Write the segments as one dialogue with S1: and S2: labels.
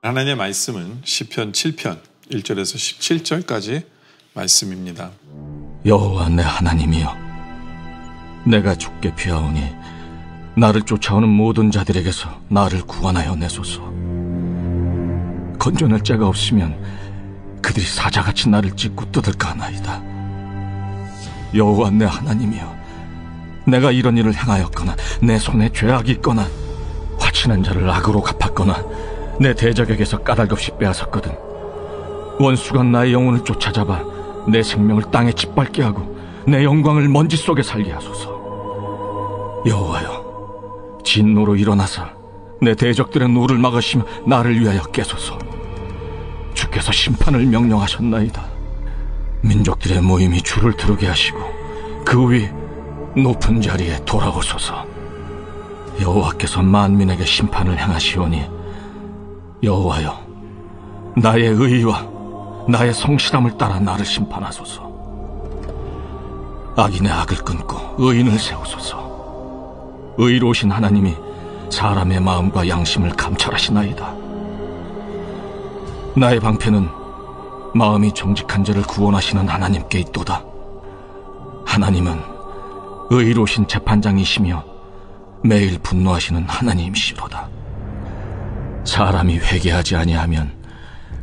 S1: 하나님의 말씀은 시편 7편 1절에서 17절까지 말씀입니다.
S2: 여호와 내 하나님이여, 내가 주께 피하오니 나를 쫓아오는 모든 자들에게서 나를 구원하여 내소서. 건져낼 자가 없으면 그들이 사자같이 나를 찢고 뜯을까 하나이다. 여호와 내 하나님이여, 내가 이런 일을 행하였거나 내 손에 죄악이 있거나 화친한 자를 악으로 갚았거나 내 대적에게서 까닭없이 빼앗았거든 원수가 나의 영혼을 쫓아잡아 내 생명을 땅에 짓밟게 하고 내 영광을 먼지 속에 살게 하소서. 여호와여, 진노로 일어나사 내 대적들의 노를 막으시며 나를 위하여 깨소서. 주께서 심판을 명령하셨나이다. 민족들의 모임이 주를 들으게 하시고 그 위 높은 자리에 돌아오소서. 여호와께서 만민에게 심판을 행하시오니 여호와여, 나의 의와 나의 성실함을 따라 나를 심판하소서. 악인의 악을 끊고 의인을 세우소서. 의로우신 하나님이 사람의 마음과 양심을 감찰하시나이다. 나의 방패는 마음이 정직한 자를 구원하시는 하나님께 있도다. 하나님은 의로우신 재판장이시며 매일 분노하시는 하나님이시로다. 사람이 회개하지 아니하면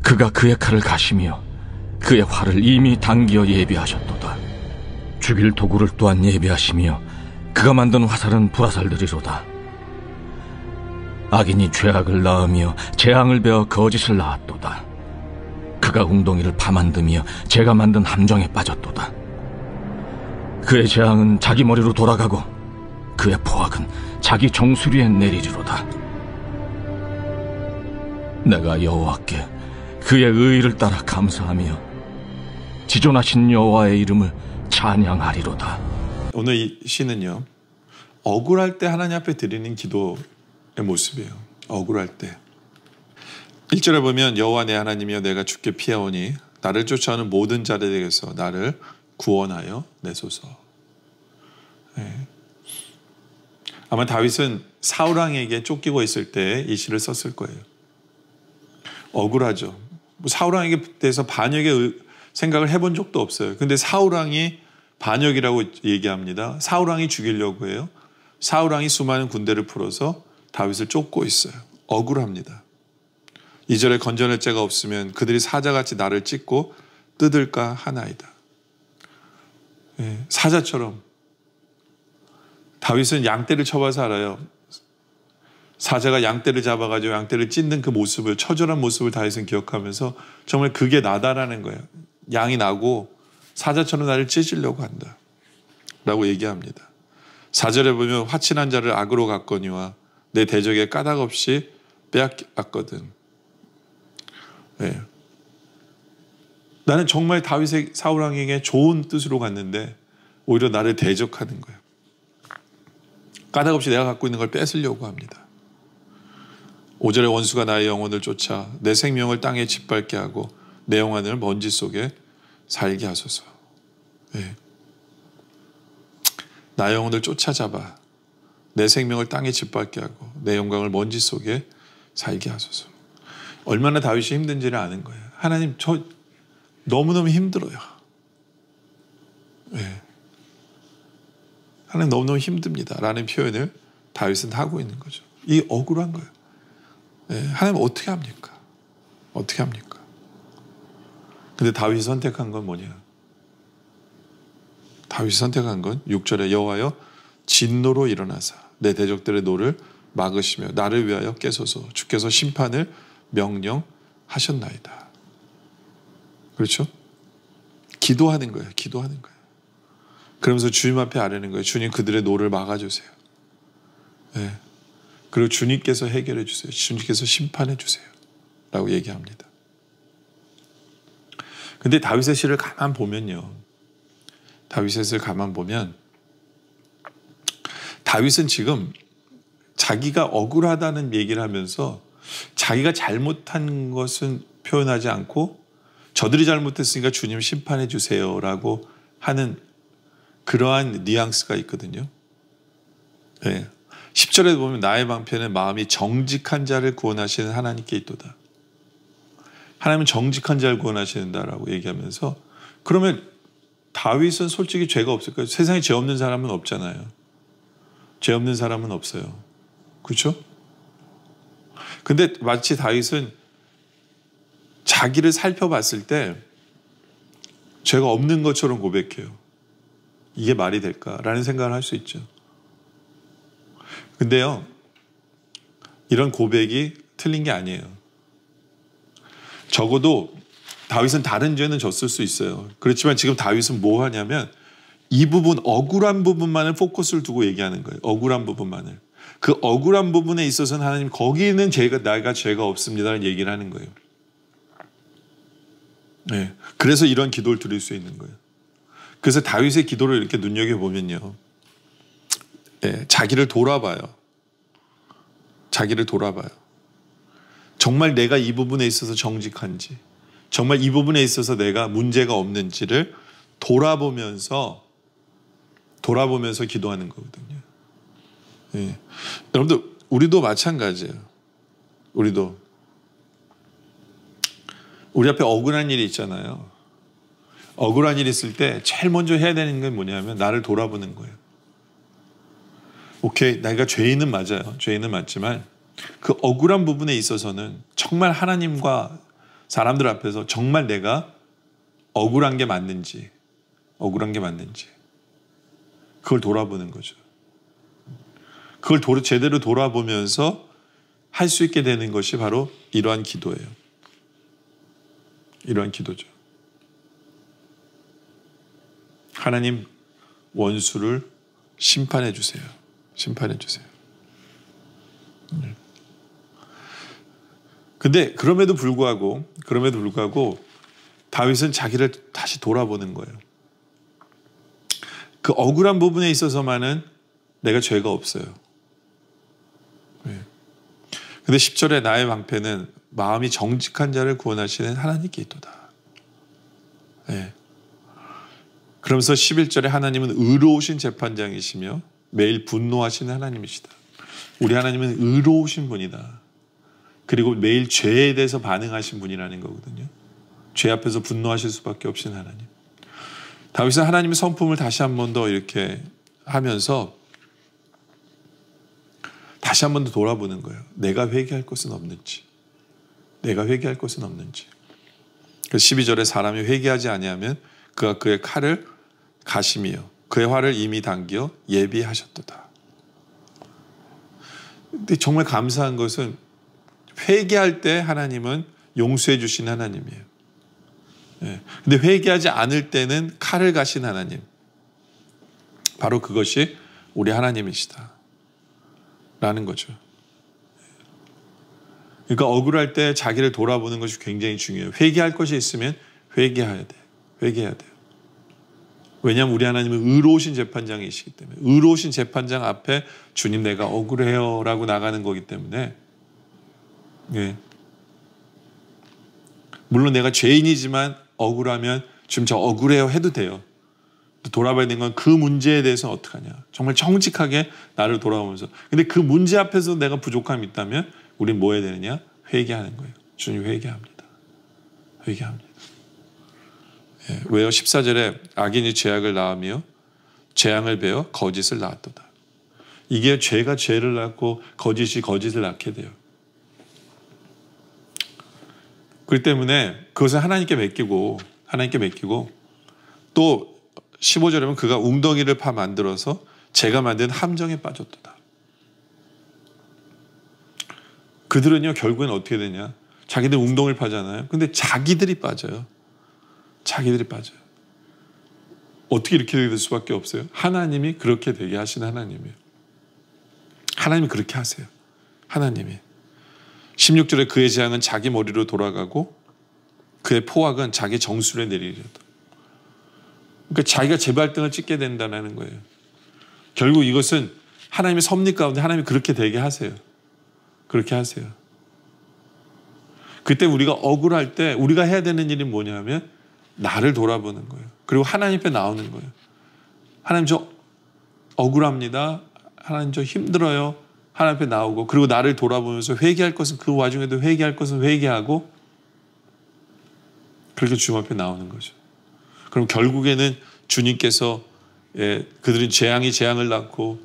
S2: 그가 그의 칼을 가시며 그의 활을 이미 당기어 예비하셨도다. 죽일 도구를 또한 예비하시며 그가 만든 화살은 불화살들이로다. 악인이 죄악을 낳으며 재앙을 베어 거짓을 낳았도다. 그가 웅덩이를 파만드며 제가 만든 함정에 빠졌도다. 그의 재앙은 자기 머리로 돌아가고 그의 포악은 자기 정수리에 내리리로다. 내가 여호와께 그의 의의를 따라 감사하며 지존하신 여호와의 이름을 찬양하리로다.
S1: 오늘 이 시는요, 억울할 때 하나님 앞에 드리는 기도의 모습이에요. 억울할 때 1절에 보면 여호와 내 하나님이여, 내가 주께 피하오니 나를 쫓아오는 모든 자들에게서 나를 구원하여 내소서. 네. 아마 다윗은 사울 왕에게 쫓기고 있을 때 이 시를 썼을 거예요. 억울하죠. 사울 왕에게 대해서 반역의 생각을 해본 적도 없어요. 근데 사울 왕이 반역이라고 얘기합니다. 사울 왕이 죽이려고 해요. 사울 왕이 수많은 군대를 풀어서 다윗을 쫓고 있어요. 억울합니다. 2절에 건져낼 자가 없으면 그들이 사자같이 나를 찢고 뜯을까 하나이다. 예, 사자처럼. 다윗은 양떼를 쳐봐서 알아요. 사자가 양떼를 잡아가지고 양떼를 찢는 그 모습을, 처절한 모습을 다윗은 기억하면서 정말 그게 나다라는 거예요. 양이 나고 사자처럼 나를 찢으려고 한다 라고 얘기합니다. 4절에 보면 화친한 자를 악으로 갔거니와 내 대적에 까닭 없이 빼앗겼거든. 네. 나는 정말 다윗의 사울 왕에게 좋은 뜻으로 갔는데 오히려 나를 대적하는 거예요. 까닭 없이 내가 갖고 있는 걸 뺏으려고 합니다. 5절에 원수가 나의 영혼을 쫓아 내 생명을 땅에 짓밟게 하고 내 영혼을 먼지 속에 살게 하소서. 네. 나의 영혼을 쫓아잡아 내 생명을 땅에 짓밟게 하고 내 영광을 먼지 속에 살게 하소서. 얼마나 다윗이 힘든지를 아는 거예요. 하나님, 저 너무너무 힘들어요. 네. 하나님, 너무너무 힘듭니다 라는 표현을 다윗은 하고 있는 거죠. 이 억울한 거예요. 네. 하나님 어떻게 합니까? 어떻게 합니까? 근데 다윗이 선택한 건 뭐냐? 다윗이 선택한 건 6절에 여호와여 진노로 일어나사 내 대적들의 노를 막으시며 나를 위하여 깨소서. 주께서 심판을 명령하셨나이다. 그렇죠? 기도하는 거예요. 기도하는 거예요. 그러면서 주님 앞에 아뢰는 거예요. 주님, 그들의 노를 막아주세요. 네. 그리고 주님께서 해결해 주세요. 주님께서 심판해 주세요 라고 얘기합니다. 근데 다윗의 시를 가만 보면요, 다윗의 시를 가만 보면 다윗은 지금 자기가 억울하다는 얘기를 하면서 자기가 잘못한 것은 표현하지 않고 저들이 잘못했으니까 주님 심판해 주세요 라고 하는 그러한 뉘앙스가 있거든요. 네. 10절에 보면 나의 방편은 마음이 정직한 자를 구원하시는 하나님께 있도다. 하나님은 정직한 자를 구원하시는다라고 얘기하면서, 그러면 다윗은 솔직히 죄가 없을까요? 세상에 죄 없는 사람은 없잖아요. 죄 없는 사람은 없어요. 그렇죠? 근데 마치 다윗은 자기를 살펴봤을 때 죄가 없는 것처럼 고백해요. 이게 말이 될까라는 생각을 할 수 있죠. 근데요, 이런 고백이 틀린 게 아니에요. 적어도 다윗은 다른 죄는 졌을 수 있어요. 그렇지만 지금 다윗은 뭐 하냐면 이 부분, 억울한 부분만을 포커스를 두고 얘기하는 거예요. 억울한 부분만을. 그 억울한 부분에 있어서는 하나님, 거기는 내가 죄가 없습니다라는 얘기를 하는 거예요. 네. 그래서 이런 기도를 드릴 수 있는 거예요. 그래서 다윗의 기도를 이렇게 눈여겨보면요, 네, 자기를 돌아봐요. 자기를 돌아봐요. 정말 내가 이 부분에 있어서 정직한지, 정말 이 부분에 있어서 내가 문제가 없는지를 돌아보면서 기도하는 거거든요. 네. 여러분들, 우리도 마찬가지예요. 우리 앞에 억울한 일이 있잖아요. 억울한 일이 있을 때 제일 먼저 해야 되는 건 뭐냐면 나를 돌아보는 거예요. 오케이, 내가 죄인은 맞아요. 죄인은 맞지만 그 억울한 부분에 있어서는 정말 하나님과 사람들 앞에서 정말 내가 억울한 게 맞는지 그걸 돌아보는 거죠. 그걸 제대로 돌아보면서 할 수 있게 되는 것이 바로 이러한 기도예요. 이러한 기도죠. 하나님, 원수를 심판해 주세요. 심판해 주세요. 근데 그럼에도 불구하고 다윗은 자기를 다시 돌아보는 거예요. 그 억울한 부분에 있어서만은 내가 죄가 없어요. 네. 근데 10절에 나의 방패는 마음이 정직한 자를 구원하시는 하나님께 있도다. 네. 그러면서 11절에 하나님은 의로우신 재판장이시며 매일 분노하시는 하나님이시다. 우리 하나님은 의로우신 분이다. 그리고 매일 죄에 대해서 반응하신 분이라는 거거든요. 죄 앞에서 분노하실 수밖에 없으신 하나님. 다윗은 하나님의 성품을 다시 한 번 더 이렇게 하면서 다시 한 번 더 돌아보는 거예요. 내가 회개할 것은 없는지. 내가 회개할 것은 없는지. 그래서 12절에 사람이 회개하지 아니하면 그가 그의 칼을 가시며 그의 활을 이미 당겨 예비하셨도다. 근데 정말 감사한 것은 회개할 때 하나님은 용서해 주신 하나님이에요. 예. 근데 회개하지 않을 때는 칼을 가신 하나님. 바로 그것이 우리 하나님이시다. 라는 거죠. 그러니까 억울할 때 자기를 돌아보는 것이 굉장히 중요해요. 회개할 것이 있으면 회개해야 돼. 회개해야 돼요. 왜냐하면 우리 하나님은 의로우신 재판장이시기 때문에, 의로우신 재판장 앞에 주님 내가 억울해요 라고 나가는 거기 때문에, 예. 물론 내가 죄인이지만 억울하면 지금 저 억울해요 해도 돼요. 돌아봐야 되는 건 그 문제에 대해서 어떡하냐. 정말 정직하게 나를 돌아보면서. 근데 그 문제 앞에서 내가 부족함이 있다면 우린 뭐 해야 되느냐? 회개하는 거예요. 주님 회개합니다. 회개합니다. 예, 왜요? 14절에 악인이 죄악을 낳으며 재앙을 베어 거짓을 낳았도다. 이게 죄가 죄를 낳고 거짓이 거짓을 낳게 돼요. 그렇기 때문에 그것을 하나님께 맡기고 또 15절에 보면 그가 웅덩이를 파 만들어서 제가 만든 함정에 빠졌도다. 그들은요 결국엔 어떻게 되냐? 자기들 웅덩이를 파잖아요. 근데 자기들이 빠져요. 자기들이 빠져요. 어떻게 이렇게 될 수밖에 없어요? 하나님이 그렇게 되게 하신 하나님이에요. 하나님이 그렇게 하세요. 하나님이. 16절에 그의 재앙은 자기 머리로 돌아가고 그의 포악은 자기 정수에 내리리로다. 그러니까 자기가 재발등을 찍게 된다는 거예요. 결국 이것은 하나님의 섭리 가운데 하나님이 그렇게 되게 하세요. 그렇게 하세요. 그때 우리가 억울할 때 우리가 해야 되는 일이 뭐냐면 나를 돌아보는 거예요. 그리고 하나님 앞에 나오는 거예요. 하나님 저 억울합니다. 하나님 저 힘들어요. 하나님 앞에 나오고 그리고 나를 돌아보면서 회개할 것은 그 와중에도 회개할 것은 회개하고 그렇게 주님 앞에 나오는 거죠. 그럼 결국에는 주님께서 그들은 재앙을 낳고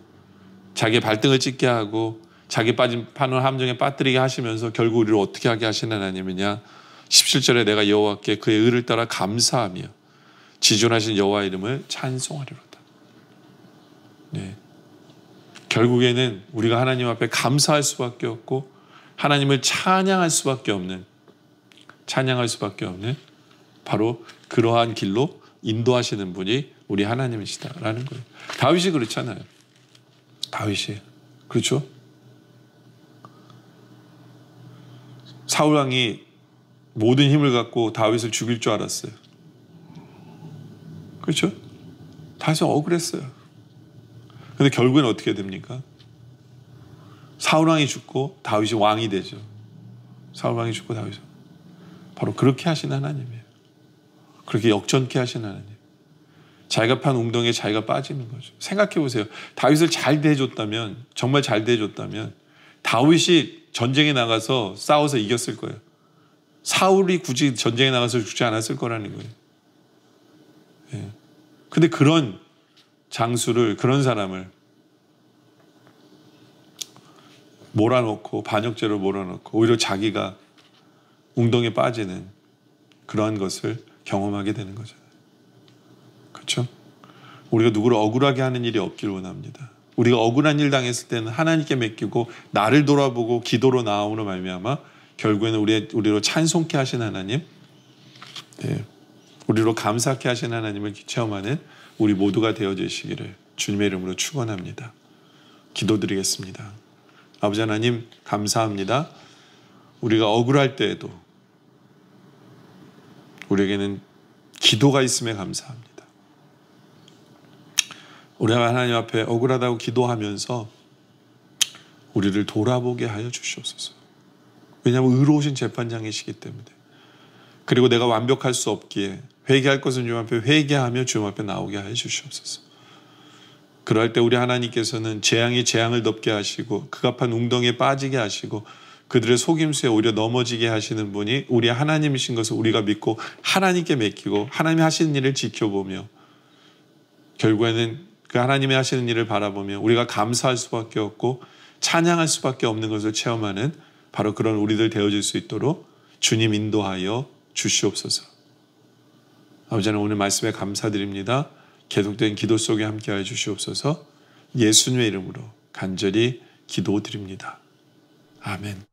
S1: 자기의 발등을 찍게 하고 자기 빠진 파는 함정에 빠뜨리게 하시면서 결국 우리를 어떻게 하게 하시는 하나님이냐. 17절에 내가 여호와께 그의 의를 따라 감사하며 지존하신 여호와 이름을 찬송하리로다. 네. 결국에는 우리가 하나님 앞에 감사할 수밖에 없고 하나님을 찬양할 수밖에 없는 바로 그러한 길로 인도하시는 분이 우리 하나님이시다라는 거예요. 다윗이 그렇잖아요. 다윗이 그렇죠? 사울 왕이 모든 힘을 갖고 다윗을 죽일 줄 알았어요. 그렇죠? 다윗은 억울했어요. 근데 결국엔 어떻게 됩니까? 사울 왕이 죽고 다윗이 왕이 되죠. 사울 왕이 죽고 다윗이 바로 그렇게 하신 하나님이에요. 그렇게 역전케 하신 하나님. 자기가 판 웅덩이에 자기가 빠지는 거죠. 생각해 보세요. 다윗을 잘 대해줬다면, 정말 잘 대해줬다면 다윗이 전쟁에 나가서 싸워서 이겼을 거예요. 사울이 굳이 전쟁에 나가서 죽지 않았을 거라는 거예요. 예. 근데 그런 장수를, 그런 사람을 몰아넣고 반역죄로 몰아넣고 오히려 자기가 웅덩이에 빠지는 그러한 것을 경험하게 되는 거잖아요. 그렇죠? 우리가 누구를 억울하게 하는 일이 없길 원합니다. 우리가 억울한 일 당했을 때는 하나님께 맡기고 나를 돌아보고 기도로 나아오는 말미암아 결국에는 우리로 찬송케 하신 하나님, 우리로 감사케 하신 하나님을 체험하는 우리 모두가 되어주시기를 주님의 이름으로 축원합니다. 기도드리겠습니다. 아버지 하나님 감사합니다. 우리가 억울할 때에도 우리에게는 기도가 있음에 감사합니다. 우리 하나님 앞에 억울하다고 기도하면서 우리를 돌아보게 하여 주시옵소서. 왜냐하면 의로우신 재판장이시기 때문에. 그리고 내가 완벽할 수 없기에 회개할 것은 주님 앞에 회개하며 주님 앞에 나오게 하여 주시옵소서. 그럴 때 우리 하나님께서는 재앙이 재앙을 덮게 하시고 극압한 웅덩이에 빠지게 하시고 그들의 속임수에 오히려 넘어지게 하시는 분이 우리 하나님이신 것을 우리가 믿고 하나님께 맡기고 하나님이 하시는 일을 지켜보며 결국에는 그 하나님이 하시는 일을 바라보며 우리가 감사할 수밖에 없고 찬양할 수밖에 없는 것을 체험하는 바로 그런 우리들 되어질 수 있도록 주님 인도하여 주시옵소서. 아버지 하나님, 오늘 말씀에 감사드립니다. 계속된 기도 속에 함께하여 주시옵소서. 예수님의 이름으로 간절히 기도드립니다. 아멘.